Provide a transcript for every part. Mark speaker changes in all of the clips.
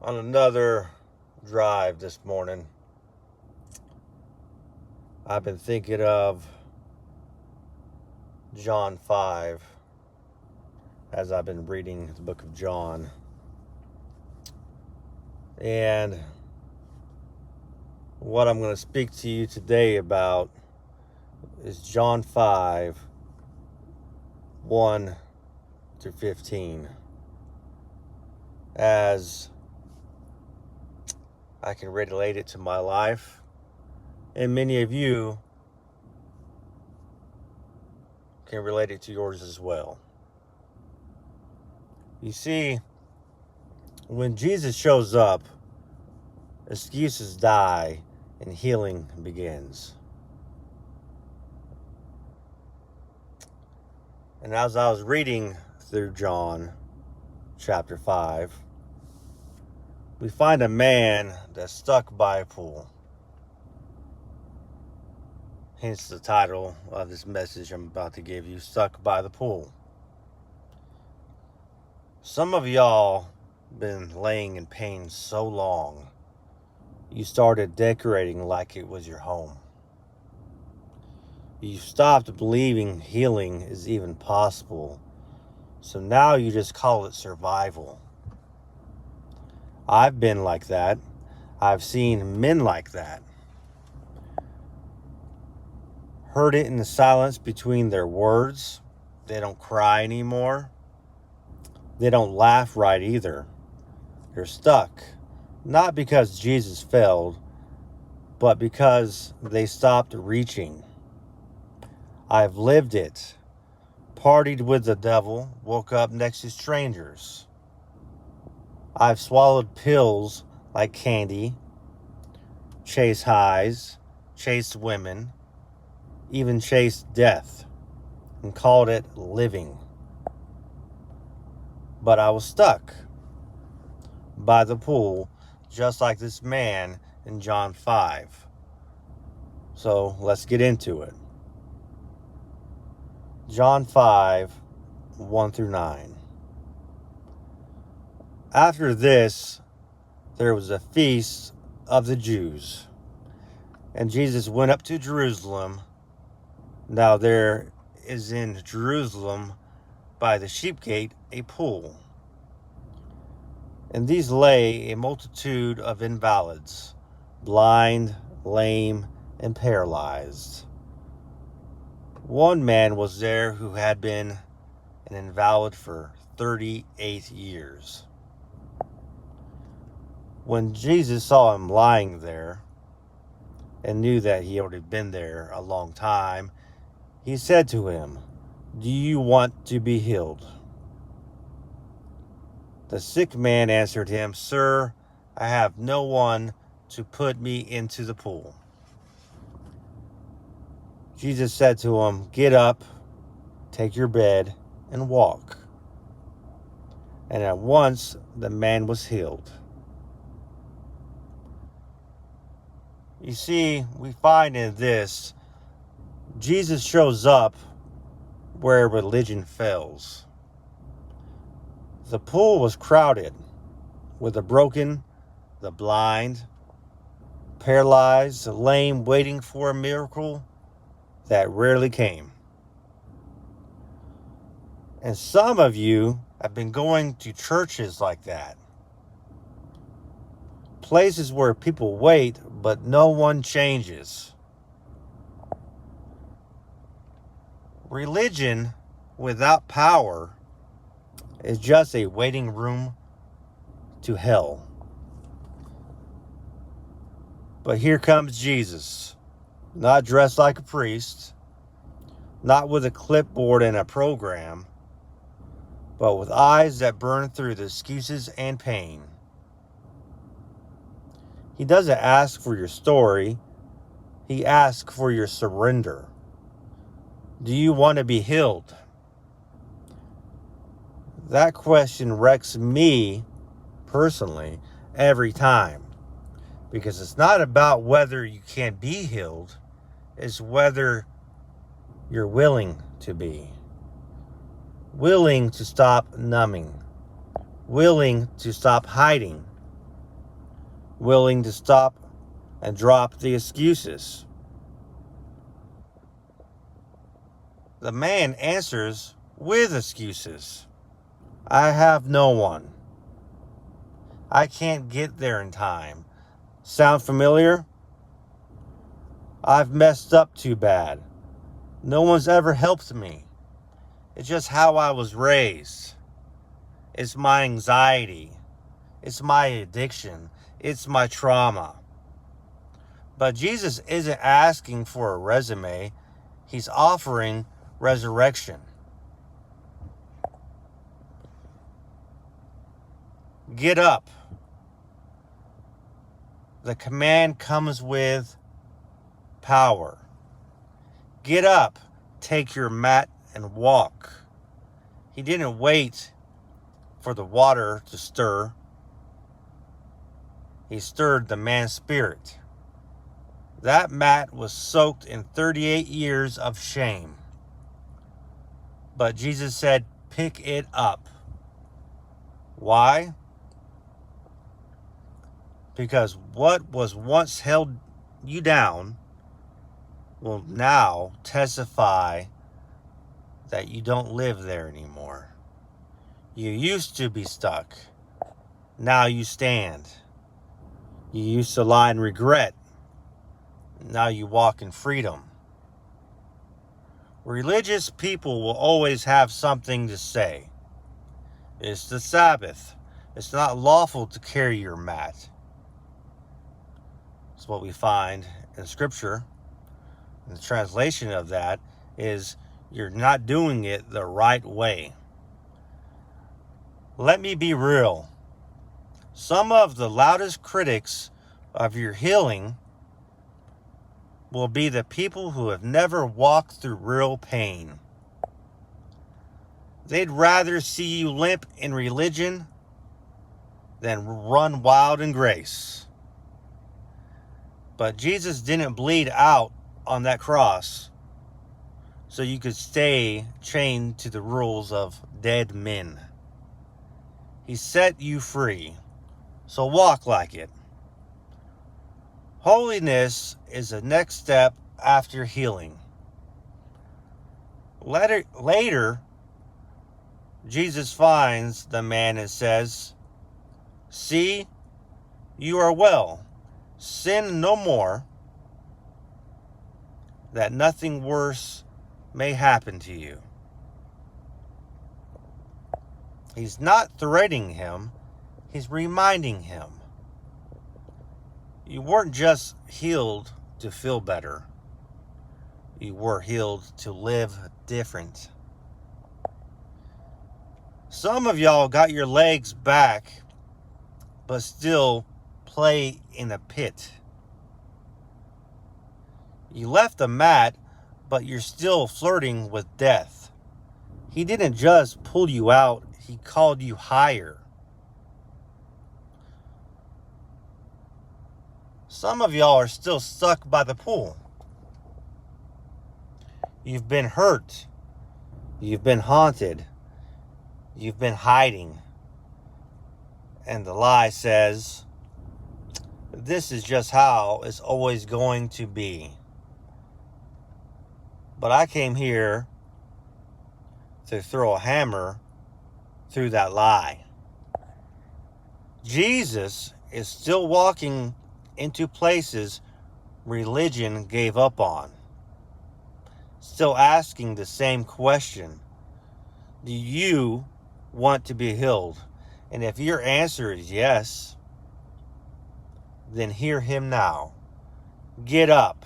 Speaker 1: On another drive this morning, I've been thinking of John 5 as I've been reading the book of John. And what I'm going to speak to you today about is John 5, 1 through 15. As I can relate it to my life, and many of you can relate it to yours as well. You see, when Jesus shows up, excuses die and healing begins. And as I was reading through John chapter 5, we find a man that's stuck by a pool. Hence the title of this message I'm about to give you, Stuck by the Pool. Some of y'all been laying in pain so long, you started decorating like it was your home. You stopped believing healing is even possible, so now you just call it survival. I've been like that. I've seen men like that. Heard it in the silence between their words. They don't cry anymore. They don't laugh right either. They're stuck. Not because Jesus failed, but because they stopped reaching. I've lived it. Partied with the devil, woke up next to strangers. I've swallowed pills like candy, chased highs, chased women, even chased death, and called it living. But I was stuck by the pool, just like this man in John 5. So let's get into it. John 5, 1 through 9. After this, there was a feast of the Jews, and Jesus went up to Jerusalem. Now there is in Jerusalem by the sheep gate a pool. In these lay a multitude of invalids, blind, lame, and paralyzed. One man was there who had been an invalid for 38 years. When Jesus saw him lying there and knew that he had already been there a long time, he said to him, "Do you want to be healed?" The sick man answered him, "Sir, I have no one to put me into the pool." Jesus said to him, "Get up, take your bed, and walk." And at once the man was healed. You see, we find in this, Jesus shows up where religion fails. The pool was crowded with the broken, the blind, paralyzed, the lame, waiting for a miracle that rarely came. And some of you have been going to churches like that. Places where people wait, but no one changes. Religion without power is just a waiting room to hell. But here comes Jesus, not dressed like a priest, not with a clipboard and a program, but with eyes that burn through the excuses and pain. He doesn't ask for your story. He asks for your surrender. Do you want to be healed? That question wrecks me personally every time, because it's not about whether you can be healed, it's whether you're willing to be. Willing to stop numbing. Willing to stop hiding. willing to stop and drop the excuses. The man answers with excuses. I have no one. I can't get there in time. Sound familiar? I've messed up too bad. No one's ever helped me. It's just how I was raised. It's my anxiety. It's my addiction. It's my trauma. But Jesus isn't asking for a resume. He's offering resurrection. Get up. The command comes with power. Get up, take your mat, and walk. He didn't wait for the water to stir. He stirred the man's spirit. That mat was soaked in 38 years of shame. But Jesus said, pick it up. Why? Because what was once held you down will now testify that you don't live there anymore. You used to be stuck. Now you stand. You used to lie in regret. Now you walk in freedom. Religious people will always have something to say. It's the Sabbath. It's not lawful to carry your mat. It's what we find in Scripture. And the translation of that is, you're not doing it the right way. Let me be real. Some of the loudest critics of your healing will be the people who have never walked through real pain. They'd rather see you limp in religion than run wild in grace. But Jesus didn't bleed out on that cross so you could stay chained to the rules of dead men. He set you free, so walk like it. Holiness is the next step after healing. Later, Jesus finds the man and says, see, you are well. Sin no more, that nothing worse may happen to you. He's not threatening him, he's reminding him. You weren't just healed to feel better. You were healed to live different. Some of y'all got your legs back, but still play in a pit. You left the mat, but you're still flirting with death. He didn't just pull you out, he called you higher. Some of y'all are still stuck by the pool. You've been hurt. You've been haunted. You've been hiding. And the lie says, this is just how it's always going to be. But I came here to throw a hammer through that lie. Jesus is still walking into places religion gave up on. Still asking the same question. Do you want to be healed? And if your answer is yes, then hear him now. Get up.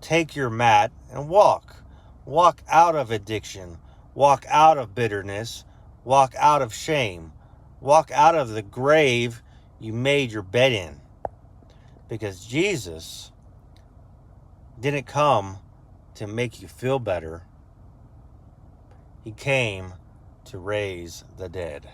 Speaker 1: Take your mat and walk. Walk out of addiction. Walk out of bitterness. Walk out of shame. Walk out of the grave you made your bed in. Because Jesus didn't come to make you feel better. He came to raise the dead.